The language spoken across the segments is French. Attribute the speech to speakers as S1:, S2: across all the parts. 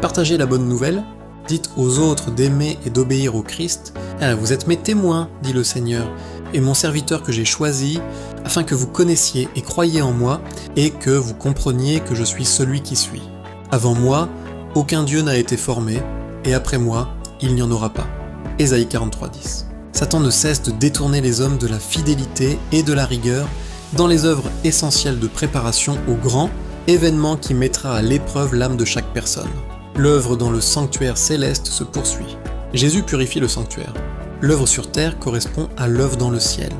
S1: Partagez la bonne nouvelle, dites aux autres d'aimer et d'obéir au Christ. Vous êtes mes témoins, dit le Seigneur, et mon serviteur que j'ai choisi, afin que vous connaissiez et croyiez en moi, et que vous compreniez que je suis celui qui suis. Avant moi, aucun Dieu n'a été formé, et après moi, il n'y en aura pas. Ésaïe 43:10. Satan ne cesse de détourner les hommes de la fidélité et de la rigueur dans les œuvres essentielles de préparation au grand événement qui mettra à l'épreuve l'âme de chaque personne. L'œuvre dans le sanctuaire céleste se poursuit. Jésus purifie le sanctuaire. L'œuvre sur terre correspond à l'œuvre dans le ciel.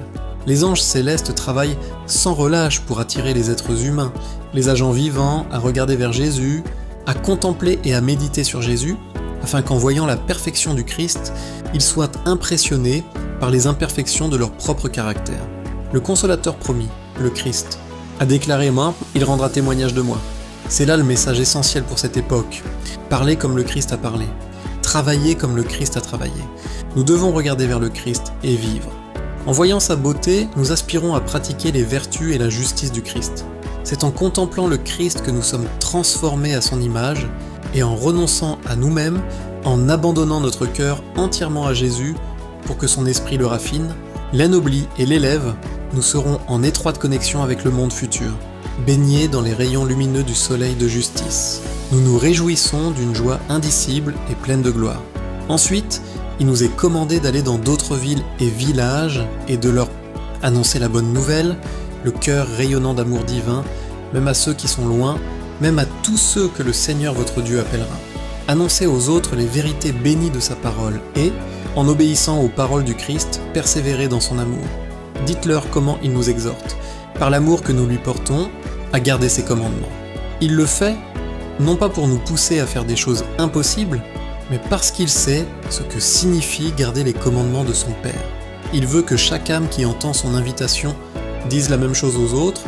S1: Les anges célestes travaillent sans relâche pour attirer les êtres humains, les agents vivants à regarder vers Jésus, à contempler et à méditer sur Jésus, afin qu'en voyant la perfection du Christ, ils soient impressionnés par les imperfections de leur propre caractère. Le consolateur promis, le Christ, a déclaré « Moi, il rendra témoignage de moi ». C'est là le message essentiel pour cette époque. Parler comme le Christ a parlé. Travailler comme le Christ a travaillé. Nous devons regarder vers le Christ et vivre. En voyant sa beauté, nous aspirons à pratiquer les vertus et la justice du Christ. C'est en contemplant le Christ que nous sommes transformés à son image, et en renonçant à nous-mêmes, en abandonnant notre cœur entièrement à Jésus pour que son esprit le raffine, l'anoblit et l'élève, nous serons en étroite connexion avec le monde futur, baignés dans les rayons lumineux du soleil de justice. Nous nous réjouissons d'une joie indicible et pleine de gloire. Ensuite, il nous est commandé d'aller dans d'autres villes et villages et de leur annoncer la bonne nouvelle, le cœur rayonnant d'amour divin, même à ceux qui sont loin, même à tous ceux que le Seigneur votre Dieu appellera. Annoncez aux autres les vérités bénies de sa parole et, en obéissant aux paroles du Christ, persévérez dans son amour. Dites-leur comment il nous exhorte, par l'amour que nous lui portons, à garder ses commandements. Il le fait, non pas pour nous pousser à faire des choses impossibles, mais parce qu'il sait ce que signifie garder les commandements de son Père. Il veut que chaque âme qui entend son invitation dise la même chose aux autres,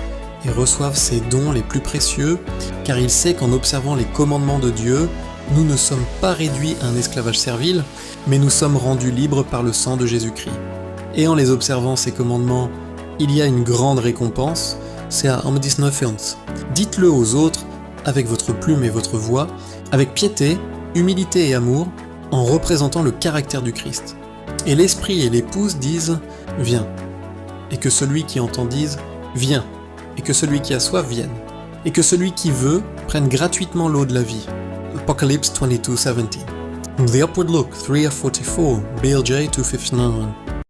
S1: et reçoivent ses dons les plus précieux, car il sait qu'en observant les commandements de Dieu, nous ne sommes pas réduits à un esclavage servile, mais nous sommes rendus libres par le sang de Jésus-Christ. Et en les observant ces commandements, il y a une grande récompense, c'est à Amdisnofens. Dites-le aux autres, avec votre plume et votre voix, avec piété, humilité et amour, en représentant le caractère du Christ. Et l'esprit et l'épouse disent « Viens », et que celui qui entend dise « Viens », et que celui qui a soif vienne, et que celui qui veut prenne gratuitement l'eau de la vie. Apocalypse 22:17. The Upward Look 3:44, BLJ 259.